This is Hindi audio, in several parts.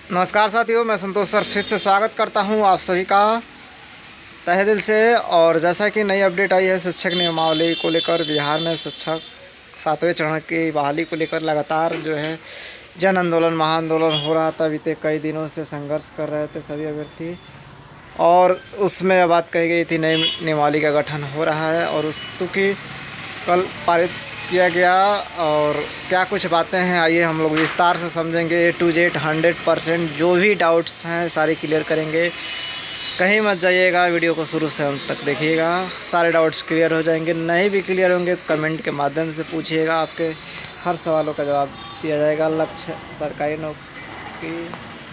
नमस्कार साथियों, मैं संतोष सर फिर से स्वागत करता हूं आप सभी का तहे दिल से। और जैसा कि नई अपडेट आई है शिक्षक नियमावली को लेकर, बिहार में शिक्षक 7वें चरण की बहाली को लेकर लगातार जो है जन आंदोलन महाआंदोलन हो रहा था। बीते कई दिनों से संघर्ष कर रहे थे सभी अभ्यर्थी, और उसमें बात कही गई थी नई नियमावली का गठन हो रहा है और उस की कल पारित किया गया। और क्या कुछ बातें हैं, आइए हम लोग विस्तार से समझेंगे। A to Z 100% जो भी डाउट्स हैं सारे क्लियर करेंगे। कहीं मत जाइएगा, वीडियो को शुरू से अंत तक देखिएगा, सारे डाउट्स क्लियर हो जाएंगे। नहीं भी क्लियर होंगे तो कमेंट के माध्यम से पूछिएगा, आपके हर सवालों का जवाब दिया जाएगा। लक्ष्य सरकारी नौकरी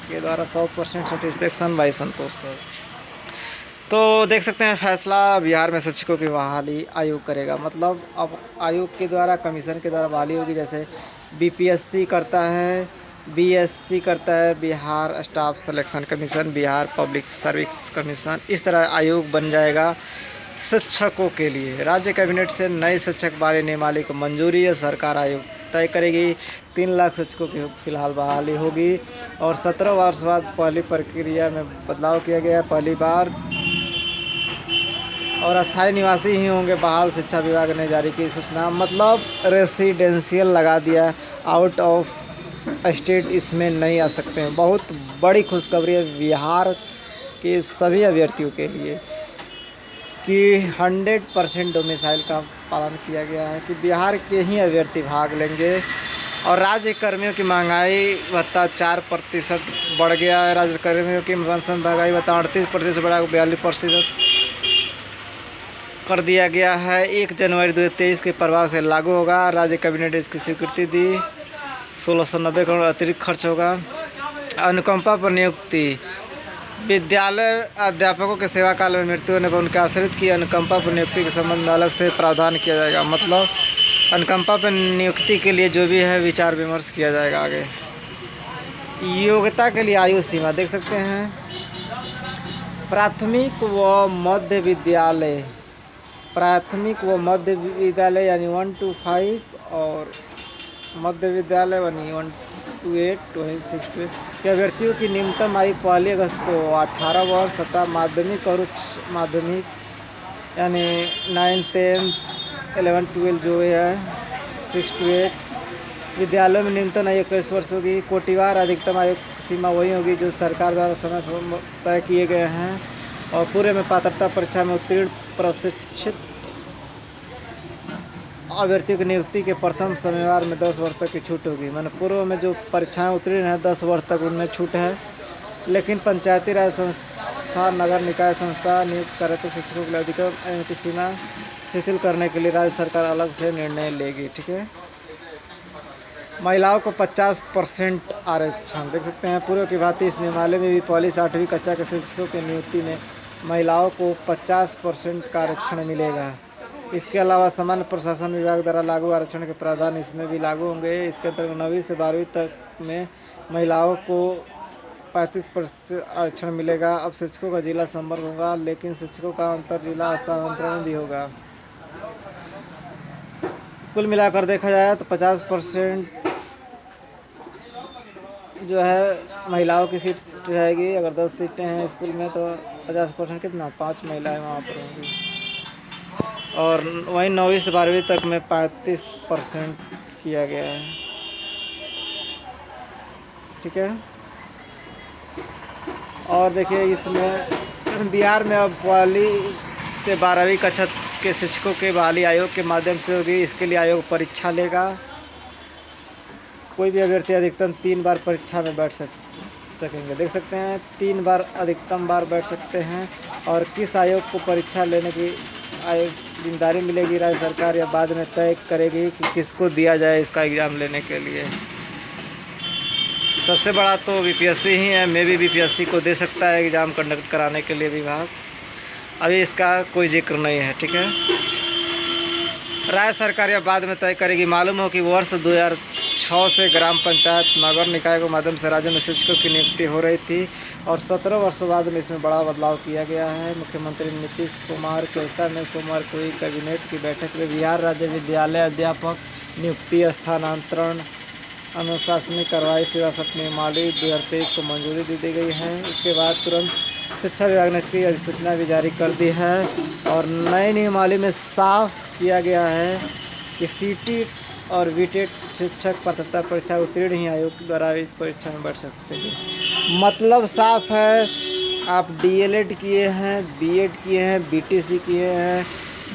के द्वारा 100% सेटिस्फेक्शन बाई संतोष सर। तो देख सकते हैं फैसला बिहार में शिक्षकों की बहाली आयोग करेगा। मतलब अब आयोग के द्वारा, कमीशन के द्वारा बहाली होगी। जैसे बीपीएससी करता है, बीएससी करता है Bihar staff selection commission, Bihar public service commission, इस तरह आयोग बन जाएगा शिक्षकों के लिए। राज्य कैबिनेट से नई शिक्षक बहाली नियमावली को मंजूरी है, सरकार आयोग तय करेगी। 3 लाख शिक्षकों की फिलहाल बहाली होगी और 17 वर्ष बाद पहली प्रक्रिया में बदलाव किया गया है। पहली बार और अस्थायी निवासी ही होंगे बहाल, शिक्षा विभाग ने जारी की सूचना। मतलब रेसिडेंशियल लगा दिया, आउट ऑफ स्टेट इसमें नहीं आ सकते हैं। बहुत बड़ी खुशखबरी है बिहार के सभी अभ्यर्थियों के लिए कि 100% डोमिसाइल का पालन किया गया है, कि बिहार के ही अभ्यर्थी भाग लेंगे। और राज्य कर्मियों की महंगाई भत्ता 4% बढ़ गया है। राज्य कर्मियों की पेंशन महंगाई भत्ता 38% बढ़ा 42% कर दिया गया है। 1 जनवरी 2023 के प्रभाव से लागू होगा। राज्य कैबिनेट ने इसकी स्वीकृति दी। 1690 करोड़ अतिरिक्त खर्च होगा। अनुकंपा पर नियुक्ति, विद्यालय अध्यापकों के सेवा काल में मृत्यु होने पर उनके आश्रित की अनुकंपा पर नियुक्ति के संबंध में अलग से प्रावधान किया जाएगा। मतलब अनुकंपा पर नियुक्ति के लिए जो भी है विचार विमर्श किया जाएगा आगे। योग्यता के लिए आयु सीमा देख सकते हैं। प्राथमिक व मध्य विद्यालय, प्राथमिक व मध्य विद्यालय यानी 1 to 5 और मध्य विद्यालय यानी 1 to 8 वही 6 to 8 के अभ्यर्थियों की न्यूनतम आयु 1 अगस्त को 18 वर्ष तथा माध्यमिक और उच्च माध्यमिक यानी 9, 10, 11, 12 जो है 6 to 8 विद्यालयों में न्यूनतम आयु 21 वर्ष होगी। कोटिवार अधिकतम आयु सीमा वही होगी जो सरकार द्वारा समय तय किए गए हैं। और पूरे में पात्रता परीक्षा में उत्तीर्ण प्रशिक्षित अभ्यर्थियों की नियुक्ति के प्रथम समयवार में 10 वर्ष तक की छूट होगी। मैंने पूर्व में जो परीक्षाएं उत्तीर्ण हैं 10 वर्ष तक उनमें छूट है। लेकिन पंचायती राज संस्था, नगर निकाय संस्था नियुक्त करे तो शिक्षकों के लिए अधिकतम आयु की सीमा शिथिल करने के लिए राज्य सरकार अलग से निर्णय लेगी। ठीक है। महिलाओं को 50% आरक्षण देख सकते हैं। पूर्व की भांति इस नियमावली में भी पहली 8वीं कक्षा के शिक्षकों की नियुक्ति में महिलाओं को 50% का आरक्षण मिलेगा। इसके अलावा सामान्य प्रशासन विभाग द्वारा लागू आरक्षण के प्रावधान इसमें भी लागू होंगे। इसके अंतर्गत 9वीं से 12वीं तक में महिलाओं को 35% आरक्षण मिलेगा। अब शिक्षकों का जिला संवर्ग होगा, लेकिन शिक्षकों का अंतर जिला स्थानांतरण भी होगा। कुल मिलाकर देखा जाए तो 50% जो है महिलाओं की सीट रहेगी। अगर 10 सीटें हैं स्कूल में तो 50% कितना, 5 महिलाएं वहाँ पर होंगी। और वहीं 9वीं से 12वीं तक में 35% किया गया है। ठीक है। और देखिए इसमें बिहार में अब 1 से 12वीं कक्षा के शिक्षकों के बहाली आयोग के माध्यम से होगी। इसके लिए आयोग परीक्षा लेगा। कोई भी अभ्यर्थी अधिकतम 3 बार परीक्षा में बैठ सकेंगे। देख सकते हैं 3 बार अधिकतम बार बैठ सकते हैं। और किस आयोग को परीक्षा लेने की जिम्मेदारी मिलेगी, राज्य सरकार या बाद में तय करेगी कि किसको दिया जाए इसका एग्ज़ाम लेने के लिए। सबसे बड़ा तो बीपीएससी ही है। मैं भी बीपीएससी को दे सकता है एग्ज़ाम कंडक्ट कराने के लिए विभाग। अभी इसका कोई जिक्र नहीं है। ठीक है। राज्य सरकार या बाद में तय करेगी। मालूम हो कि वर्ष 2006 से ग्राम पंचायत नगर निकाय के माध्यम से राज्य में शिक्षकों की नियुक्ति हो रही थी और 17 वर्षों बाद में इसमें बड़ा बदलाव किया गया है। मुख्यमंत्री नीतीश कुमार की अध्यक्षता में सोमवार को हुई कैबिनेट की बैठक में बिहार राज्य विद्यालय अध्यापक नियुक्ति स्थानांतरण अनुशासनिक कार्रवाई सेवा शर्त नियमावली 2023 को मंजूरी दी गई है। इसके बाद तुरंत शिक्षा विभाग ने इसकी अधिसूचना भी जारी कर दी है और नई नियमावली में साफ किया गया है कि सीटी और बीटेट शिक्षक पात्रता परीक्षा उत्तीर्ण ही आयोग द्वारा इस परीक्षा में बैठ सकते हैं। मतलब साफ है, आप डीएलएड किए हैं, बीएड किए हैं, बीटीसी किए हैं,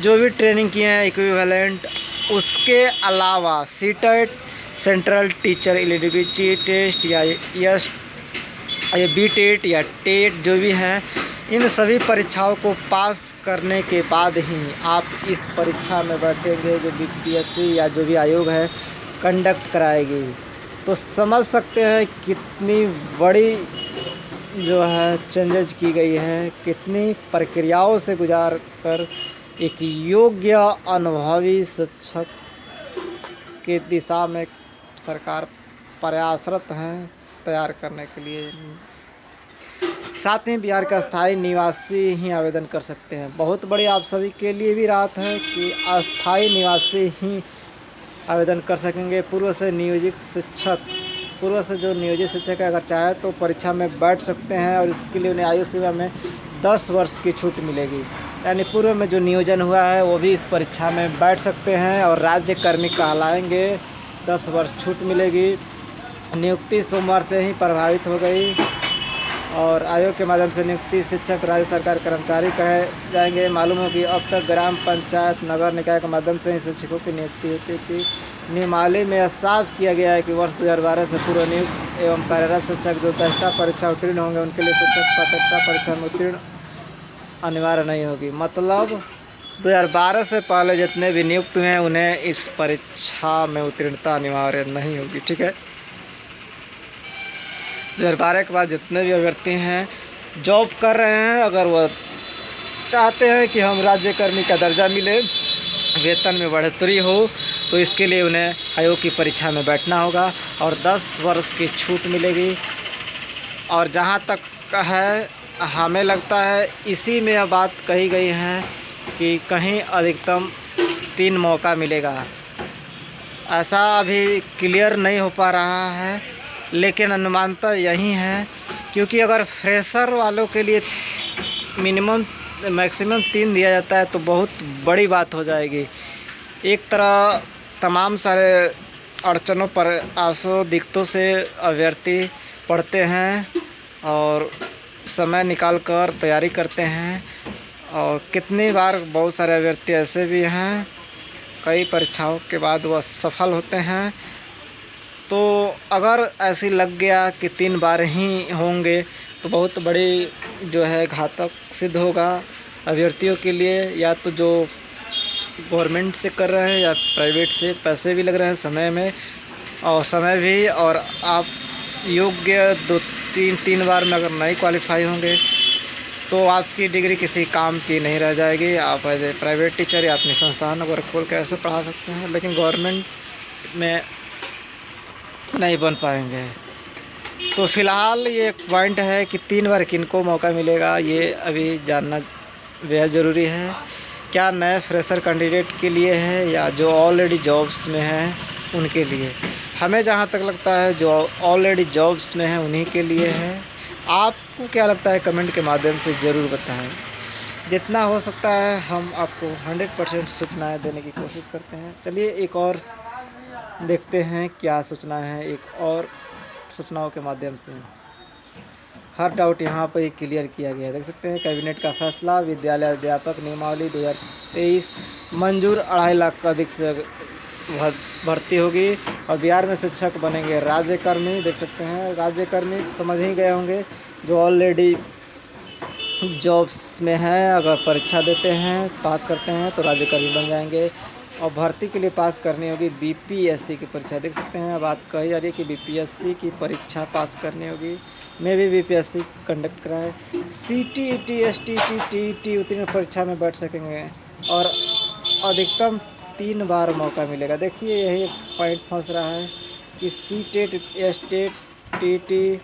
जो भी ट्रेनिंग किए हैं इक्विवेलेंट, उसके अलावा CTET central teacher eligibility test या बीटेट या टेट जो भी हैं, इन सभी परीक्षाओं को पास करने के बाद ही आप इस परीक्षा में बैठेंगे जो बीपीएससी या जो भी आयोग है कंडक्ट कराएगी। तो समझ सकते हैं कितनी बड़ी जो है चेंजेज की गई है, कितनी प्रक्रियाओं से गुजार कर एक योग्य अनुभवी शिक्षक के दिशा में सरकार प्रयासरत हैं तैयार करने के लिए। साथ ही बिहार का अस्थायी निवासी ही आवेदन कर सकते हैं। बहुत बड़ी आप सभी के लिए भी राहत है कि अस्थायी निवासी ही आवेदन कर सकेंगे। पूर्व से जो नियोजित शिक्षक है अगर चाहे तो परीक्षा में बैठ सकते हैं और इसके लिए उन्हें आयु सीमा में 10 वर्ष की छूट मिलेगी। यानी पूर्व में जो नियोजन हुआ है वो भी इस परीक्षा में बैठ सकते हैं और राज्य कर्मी कहलाएंगे, 10 वर्ष छूट मिलेगी। नियुक्ति सोमवार से ही प्रभावित हो गई और आयोग के माध्यम से नियुक्ति शिक्षक राज्य सरकार कर्मचारी कहे जाएंगे। मालूम हो कि अब तक ग्राम पंचायत नगर निकाय के माध्यम से ही शिक्षकों की नियुक्ति होती थी। नियमावली में साफ किया गया है कि वर्ष 2012 से पूर्व नियुक्त एवं कार्यरत शिक्षक जो दस्ता परीक्षा उत्तीर्ण होंगे उनके लिए शिक्षक पात्रता परीक्षा में उत्तीर्ण अनिवार्य नहीं होगी। मतलब 2012 से पहले जितने भी नियुक्त हुए हैं उन्हें इस परीक्षा में उत्तीर्णता अनिवार्य नहीं होगी। ठीक है, 2012 के बाद जितने भी अभ्यर्थी हैं जॉब कर रहे हैं, अगर वह चाहते हैं कि हम राज्य कर्मी का दर्जा मिले, वेतन में बढ़ोतरी हो, तो इसके लिए उन्हें आयोग की परीक्षा में बैठना होगा और 10 वर्ष की छूट मिलेगी। और जहाँ तक है हमें लगता है इसी में यह बात कही गई है कि कहीं अधिकतम 3 मौका मिलेगा। ऐसा अभी क्लियर नहीं हो पा रहा है, लेकिन अनुमानतः यही है, क्योंकि अगर फ्रेशर वालों के लिए मैक्सिमम 3 दिया जाता है तो बहुत बड़ी बात हो जाएगी। एक तरह तमाम सारे अड़चनों पर आंसू दिक्कतों से अभ्यर्थी पढ़ते हैं और समय निकाल कर तैयारी करते हैं और कितनी बार बहुत सारे अभ्यर्थी ऐसे भी हैं कई परीक्षाओं के बाद वह सफल होते हैं। तो अगर ऐसी लग गया कि 3 बार ही होंगे तो बहुत बड़ी जो है घातक सिद्ध होगा अभ्यर्थियों के लिए। या तो जो गवर्नमेंट से कर रहे हैं या प्राइवेट से, पैसे भी लग रहे हैं समय में और समय भी, और आप योग्य 2-3 बार में अगर नहीं क्वालिफाई होंगे तो आपकी डिग्री किसी काम की नहीं रह जाएगी। आप एज ए प्राइवेट टीचर या अपनी संस्थान वगैरह खोल के ऐसे पढ़ा सकते हैं, लेकिन गवर्नमेंट में नहीं बन पाएंगे। तो फ़िलहाल ये एक पॉइंट है कि 3 बार किनको मौका मिलेगा ये अभी जानना बेहद ज़रूरी है। क्या नए फ्रेशर कैंडिडेट के लिए है या जो ऑलरेडी जॉब्स में हैं उनके लिए? हमें जहाँ तक लगता है जो ऑलरेडी जॉब्स में हैं उन्हीं के लिए है। आपको क्या लगता है कमेंट के माध्यम से ज़रूर बताएं। जितना हो सकता है हम आपको 100% सूचनाएँ देने की कोशिश करते हैं। चलिए एक और देखते हैं क्या सूचनाएं हैं एक और सूचनाओं के माध्यम से। हर डाउट यहाँ पर क्लियर किया गया है, देख सकते हैं। कैबिनेट का फैसला, विद्यालय अध्यापक नियमावली 2023 मंजूर, 2.5 लाख का अधिक से भर्ती होगी और बिहार में शिक्षक बनेंगे राज्यकर्मी। देख सकते हैं राज्यकर्मी समझ ही गए होंगे जो ऑलरेडी जॉब्स में हैं, अगर परीक्षा देते हैं पास करते हैं तो राज्यकर्मी बन जाएंगे। और भर्ती के लिए पास करनी होगी बीपीएससी की परीक्षा। देख सकते हैं बात कही जा रही है कि बीपीएससी की परीक्षा पास करनी होगी। मैं भी बीपीएससी कंडक्ट कराए। सीटीईटी एसटीईटी टीईटी उत्तीर्ण परीक्षा में बैठ सकेंगे और अधिकतम 3 बार मौका मिलेगा। देखिए यही एक पॉइंट फंस रहा है कि सीटेट एसटेट टीईटी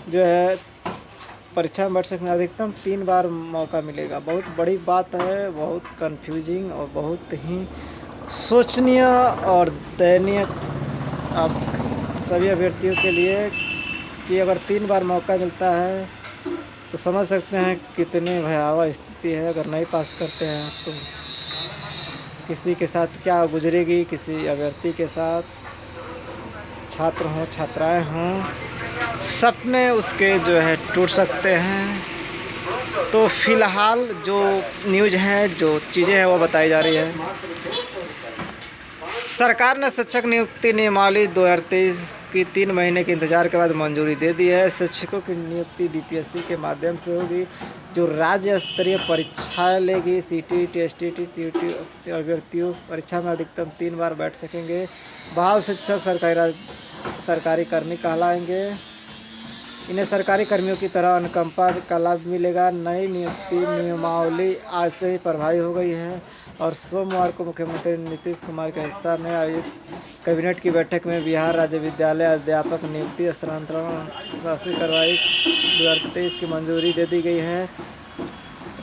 जो है परीक्षा में बैठ सकते हैं, अधिकतम 3 बार मौका मिलेगा। बहुत बड़ी बात है, बहुत कंफ्यूजिंग और बहुत ही सोचनीय और दयनीय आप सभी अभ्यर्थियों के लिए कि अगर 3 बार मौका मिलता है तो समझ सकते हैं कितनी भयावह स्थिति है। अगर नहीं पास करते हैं तो किसी के साथ क्या गुजरेगी, किसी अभ्यर्थी के साथ, छात्र हों छात्राएं हों, सपने उसके जो है टूट सकते हैं। तो फिलहाल जो न्यूज़ है, जो चीज़ें हैं वो बताई जा रही है। सरकार ने शिक्षक नियुक्ति नियमावली 2023 की 3 महीने के इंतजार के बाद मंजूरी दे दी है। शिक्षकों की नियुक्ति बीपीएससी के माध्यम से होगी, जो राज्य स्तरीय परीक्षाएं लेगी। सीटी, टीएसटी, टीयूटी अभ्यर्थियों परीक्षा में अधिकतम 3 बार बैठ सकेंगे। बहाल शिक्षक सरकारी कर्मी कहलाएंगे। इन्हें सरकारी कर्मियों की तरह अनुकंपा का लाभ मिलेगा। नई नियुक्ति नियमावली आज से ही प्रभावी हो गई है और सोमवार को मुख्यमंत्री नीतीश कुमार की अध्यक्षता में आयोजित कैबिनेट की बैठक में बिहार राज्य विद्यालय अध्यापक नियुक्ति स्थानांतरण शासी कार्रवाई 2023 की मंजूरी दे दी गई है।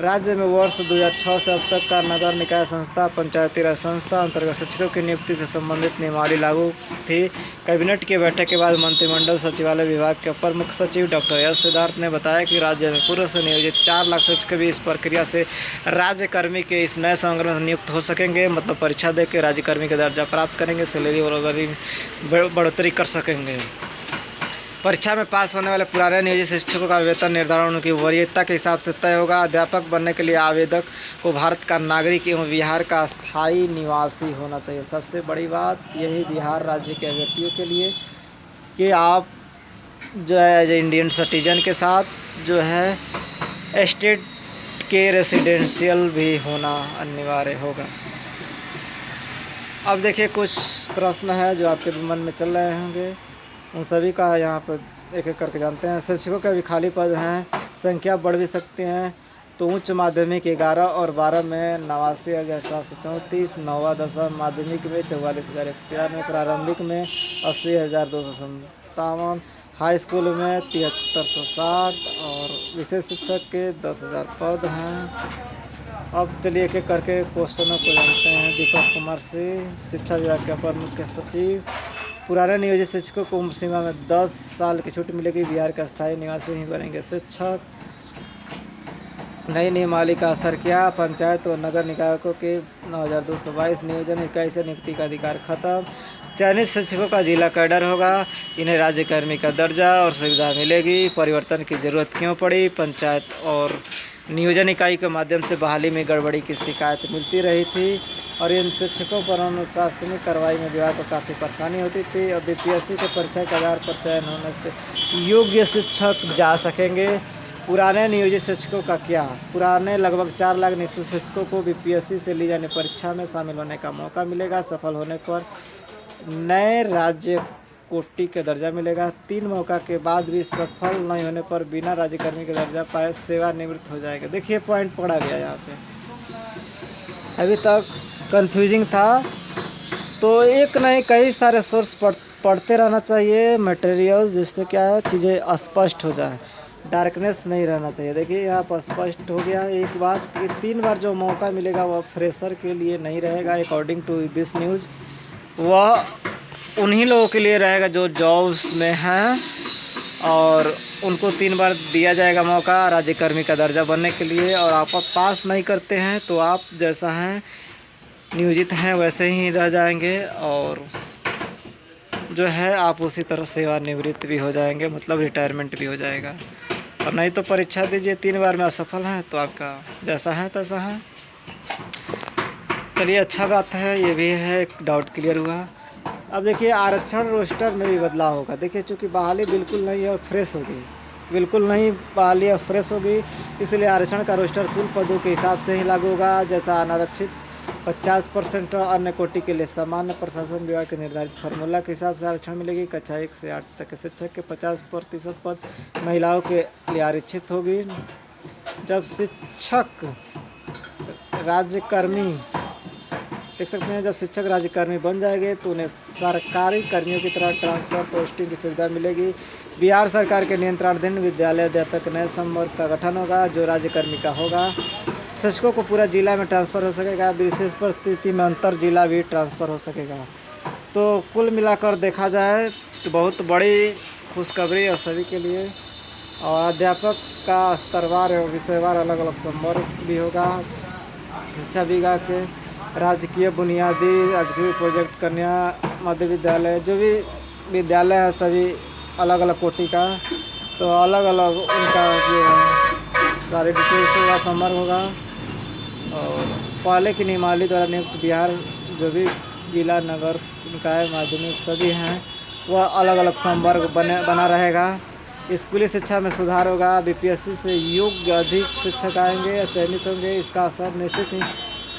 राज्य में वर्ष 2006 से अब तक का नगर निकाय संस्था, पंचायती राज संस्था अंतर्गत शिक्षकों की नियुक्ति से संबंधित नियमावली लागू थी। कैबिनेट की बैठक के बाद मंत्रिमंडल सचिवालय विभाग के अपर मुख्य सचिव डॉक्टर एस सिद्धार्थ ने बताया कि राज्य में पूर्व से नियोजित 4 लाख शिक्षक भी इस प्रक्रिया से राज्यकर्मी के इस नए संग्रह में नियुक्त हो सकेंगे। मतलब परीक्षा दे के राज्यकर्मी का दर्जा प्राप्त करेंगे, सैलरी और बढ़ोतरी कर सकेंगे। परीक्षा में पास होने वाले पुराने नियोजित शिक्षकों का वेतन निर्धारण उनकी वरीयता के हिसाब से तय होगा। अध्यापक बनने के लिए आवेदक को भारत का नागरिक एवं बिहार का स्थायी निवासी होना चाहिए। सबसे बड़ी बात यही बिहार राज्य के अभ्यर्थियों के लिए कि आप जो है एज इंडियन सिटीजन के साथ जो है स्टेट के रेसिडेंशियल भी होना अनिवार्य होगा। अब देखिए कुछ प्रश्न है जो आपके मन में चल रहे होंगे, उन सभी का यहाँ पर एक एक करके जानते हैं। शिक्षकों के भी खाली पद हैं, संख्या बढ़ भी सकती हैं। तो उच्च माध्यमिक 11 और 12 में 89,734, 9वां 10वां माध्यमिक में 44,193, प्रारंभिक में 80,257, हाई स्कूल में 7360 और विशेष शिक्षक के 10,000 पद हैं। अब चलिए एक एक करके क्वेश्चनों को जानते हैं। दीपक कुमार सिंह, शिक्षा विभाग के अपर मुख्य सचिव। पुराने नियोजित शिक्षकों को उम्र सीमा में 10 साल की छूट मिलेगी। बिहार का स्थायी निवासी ही बनेंगे शिक्षक। नई नियमावली का असर क्या? पंचायत और नगर निकायों के 9,222 नियोजन इकाई से नियुक्ति का अधिकार खत्म। चयनित शिक्षकों का जिला कैडर होगा। इन्हें राज्यकर्मी का दर्जा और सुविधा मिलेगी। परिवर्तन की जरूरत क्यों पड़ी? पंचायत और नियोजन इकाई के माध्यम से बहाली में गड़बड़ी की शिकायत मिलती रही थी और इन शिक्षकों पर अनुशासनिक कार्रवाई में विभाग को काफ़ी परेशानी होती थी। अब बीपीएससी के परीक्षा के आधार पर चयन होने से योग्य शिक्षक जा सकेंगे। पुराने नियोजित शिक्षकों का क्या? पुराने लगभग 4 लाख नियोजित शिक्षकों को बीपीएससी से ली जाने परीक्षा में शामिल होने का मौका मिलेगा। सफल होने पर नए राज्य कोटि का दर्जा मिलेगा। 3 मौका के बाद भी सफल नहीं होने पर बिना राज्यकर्मी के दर्जा पाए सेवानिवृत्त हो जाएगा। देखिए पॉइंट पढ़ा गया यहाँ पे, अभी तक कंफ्यूजिंग था। तो एक नहीं कई सारे सोर्स पढ़ते रहना चाहिए मटेरियल्स, जिससे क्या है चीज़ें स्पष्ट हो जाए, डार्कनेस नहीं रहना चाहिए। देखिए यहाँ पर स्पष्ट हो गया एक बात कि 3 बार जो मौका मिलेगा वह फ्रेशर के लिए नहीं रहेगा। अकॉर्डिंग टू दिस न्यूज़ वह उन्हीं लोगों के लिए रहेगा जो जॉब्स में हैं और उनको 3 बार दिया जाएगा मौका राज्यकर्मी का दर्जा बनने के लिए। और आप पास नहीं करते हैं तो आप जैसा हैं नियोजित हैं वैसे ही रह जाएंगे और जो है आप उसी तरह सेवानिवृत्त भी हो जाएंगे, मतलब रिटायरमेंट भी हो जाएगा। और नहीं तो परीक्षा दीजिए, 3 बार में असफल हैं तो आपका जैसा है तैसा है। चलिए अच्छा बात है, ये भी है एक डाउट क्लियर हुआ। अब देखिए आरक्षण रोस्टर में भी बदलाव होगा। देखिए चूँकि बहाली बिल्कुल नहीं है और फ्रेश होगी, बिल्कुल नहीं बहाली और फ्रेश होगी, इसलिए आरक्षण का रोस्टर कुल पदों के हिसाब से ही लागू होगा। जैसा अनारक्षित 50% अन्य कोटि के लिए सामान्य प्रशासन विभाग के निर्धारित फार्मूला के हिसाब से आरक्षण मिलेगी। कक्षा 1 से 8 तक के शिक्षक के 50% पद महिलाओं के लिए आरक्षित होगी। जब शिक्षक राज्यकर्मी देख सकते हैं, जब शिक्षक राज्यकर्मी बन जाएंगे तो उन्हें सरकारी कर्मियों की तरह ट्रांसफर पोस्टिंग की सुविधा मिलेगी। बिहार सरकार के नियंत्रणाधीन विद्यालय अध्यापक नए संवर्ग का गठन होगा जो राज्यकर्मी का होगा। शिक्षकों को पूरा जिला में ट्रांसफ़र हो सकेगा। विशेष परिस्थिति में अंतर जिला भी ट्रांसफ़र हो सकेगा। तो कुल मिलाकर देखा जाए तो बहुत बड़ी खुशखबरी है सभी के लिए। और अध्यापक का स्तरवार और विषयवार अलग अलग संवर्ग भी होगा। शिक्षा विभाग के राजकीय बुनियादी, राजकीय प्रोजेक्ट, कन्या मध्य विद्यालय, जो भी विद्यालय है सभी अलग अलग कोटि का, तो अलग अलग उनका जो है सारी डिटेल्स होगा, संवर्ग होगा। और पहले की नियमावली द्वारा नियुक्त बिहार जो भी जिला, नगर निकाय, माध्यमिक सभी हैं वह अलग अलग संवर्ग बना रहेगा। स्कूली शिक्षा में सुधार होगा। बीपीएससी से योग्य अधिक शिक्षक आएंगे या चयनित होंगे, इसका असर निश्चित ही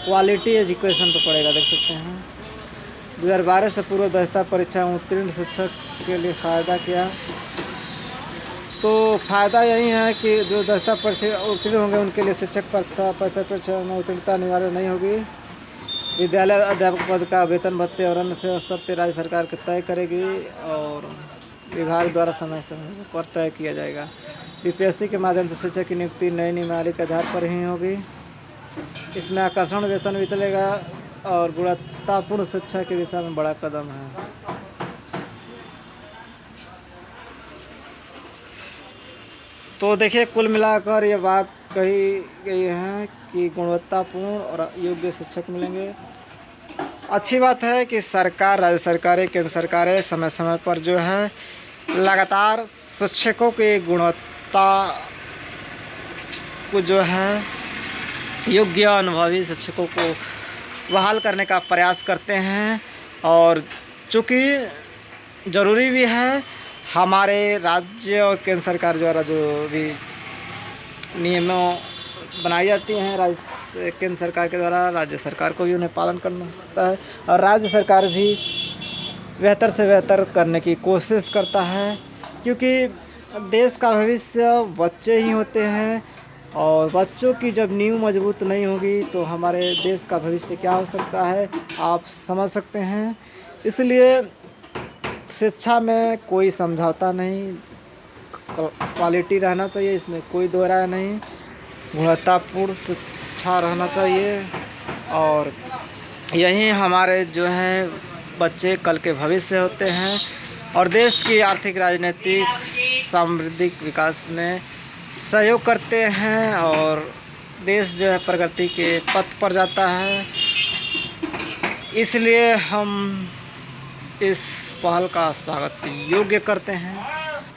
क्वालिटी एजुकेशन पर पड़ेगा। देख सकते हैं 2012 से पूर्व दक्षता परीक्षा उत्तीर्ण शिक्षक के लिए फ़ायदा क्या। तो फ़ायदा यही है कि जो दक्षता परीक्षा उत्तीर्ण होंगे उनके लिए शिक्षक परीक्षा में उत्तीर्णता अनिवार्य नहीं होगी। विद्यालय अध्यापक पद का वेतन भत्ते और अन्य सेवा शर्तें राज्य सरकार के तय करेगी और विभाग द्वारा समय समय पर तय किया जाएगा। बीपीएससी के माध्यम से शिक्षक की नियुक्ति नई नियमावली के आधार पर ही होगी। इसमें आकर्षण वेतन भी चलेगा और गुणवत्तापूर्ण शिक्षा की दिशा में बड़ा कदम है। तो देखिए कुल मिलाकर ये बात कही गई है कि गुणवत्तापूर्ण और योग्य शिक्षक मिलेंगे। अच्छी बात है कि सरकार, राज्य सरकारें, केंद्र सरकारें समय समय पर जो है लगातार शिक्षकों की गुणवत्ता को जो है योग्य अनुभवी शिक्षकों को बहाल करने का प्रयास करते हैं। और चूँकि ज़रूरी भी है, हमारे राज्य और केंद्र सरकार द्वारा जो भी नियमों बनाई जाती हैं राज्य केंद्र सरकार के द्वारा, राज्य सरकार को भी उन्हें पालन करना होता है। और राज्य सरकार भी बेहतर से बेहतर करने की कोशिश करता है, क्योंकि देश का भविष्य बच्चे ही होते हैं। और बच्चों की जब नींव मजबूत नहीं होगी तो हमारे देश का भविष्य क्या हो सकता है, आप समझ सकते हैं। इसलिए शिक्षा में कोई समझौता नहीं, क्वालिटी रहना चाहिए, इसमें कोई दो राय नहीं। गुणवत्तापूर्ण शिक्षा रहना चाहिए और यही हमारे जो है बच्चे कल के भविष्य होते हैं और देश की आर्थिक, राजनीतिक, सामरिक विकास में सहयोग करते हैं और देश जो है प्रगति के पथ पर जाता है। इसलिए हम इस पहल का स्वागत योग्य करते हैं।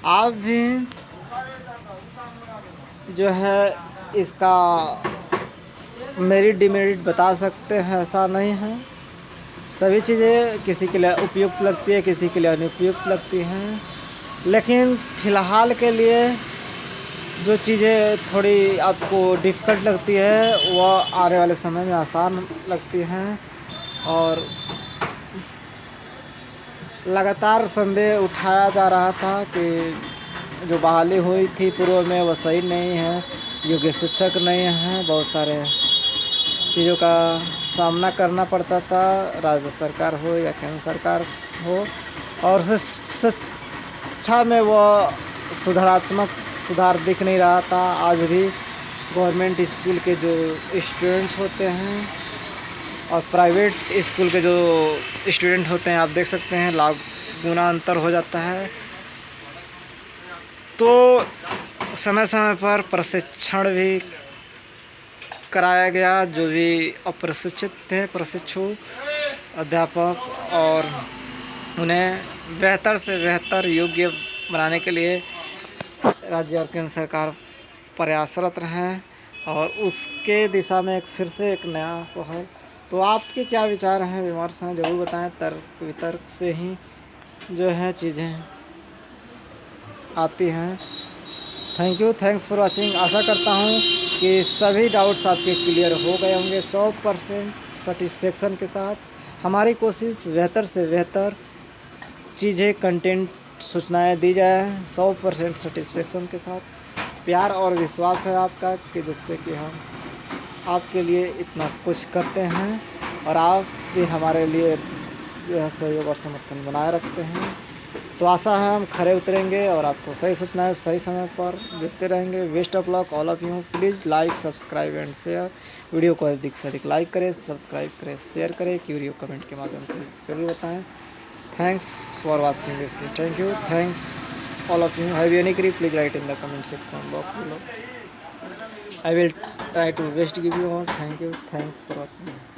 आप भी जो है इसका मेरिट डिमेरिट बता सकते हैं, ऐसा नहीं है। सभी चीज़ें किसी के लिए उपयुक्त लगती है, किसी के लिए अनुपयुक्त लगती हैं, लेकिन फ़िलहाल के लिए जो चीज़ें थोड़ी आपको डिफ़िकल्ट लगती है वह आने वाले समय में आसान लगती हैं। और लगातार संदेह उठाया जा रहा था कि जो बहाली हुई थी पूर्व में वह सही नहीं है, योग्य शिक्षक नहीं हैं, बहुत सारे चीज़ों का सामना करना पड़ता था, राज्य सरकार हो या केंद्र सरकार हो। और शिक्षा में वह सुधार दिख नहीं रहा था। आज भी गवर्नमेंट स्कूल के जो स्टूडेंट होते हैं और प्राइवेट स्कूल के जो स्टूडेंट होते हैं, आप देख सकते हैं लाख गुना अंतर हो जाता है। तो समय समय पर प्रशिक्षण भी कराया गया, जो भी अप्रशिक्षित थे प्रशिक्षु अध्यापक, और उन्हें बेहतर से बेहतर योग्य बनाने के लिए राज्य और केंद्र सरकार प्रयासरत हैं और उसके दिशा में फिर से एक नया पहल। तो आपके क्या विचार हैं, विमर्श हैं, ज़रूर बताएं। तर्क वितर्क से ही जो है चीज़ें आती हैं। Thanks for watching. आशा करता हूँ कि सभी डाउट्स आपके क्लियर हो गए होंगे 100% सेटिस्फेक्शन के साथ। हमारी कोशिश बेहतर से बेहतर चीज़ें, कंटेंट, सूचनाएं दी जाए 100% सेटिस्फेक्शन के साथ। प्यार और विश्वास है आपका कि जिससे कि हम आपके लिए इतना कुछ करते हैं और आप भी हमारे लिए जो है सहयोग और समर्थन बनाए रखते हैं। तो आशा है हम खरे उतरेंगे और आपको सही सूचनाएं सही समय पर देते रहेंगे। Best of luck all of you. Please like, subscribe and share. Video को अधिक से अधिक लाइक करें, सब्सक्राइब करें, शेयर करें, क्यूरियो कमेंट के माध्यम से जरूर बताएं। Thanks for watching this. Thank you. Thanks all of you. Have you any query? Please write in the comment section box below. I will try to best give you all. Thank you. Thanks for watching.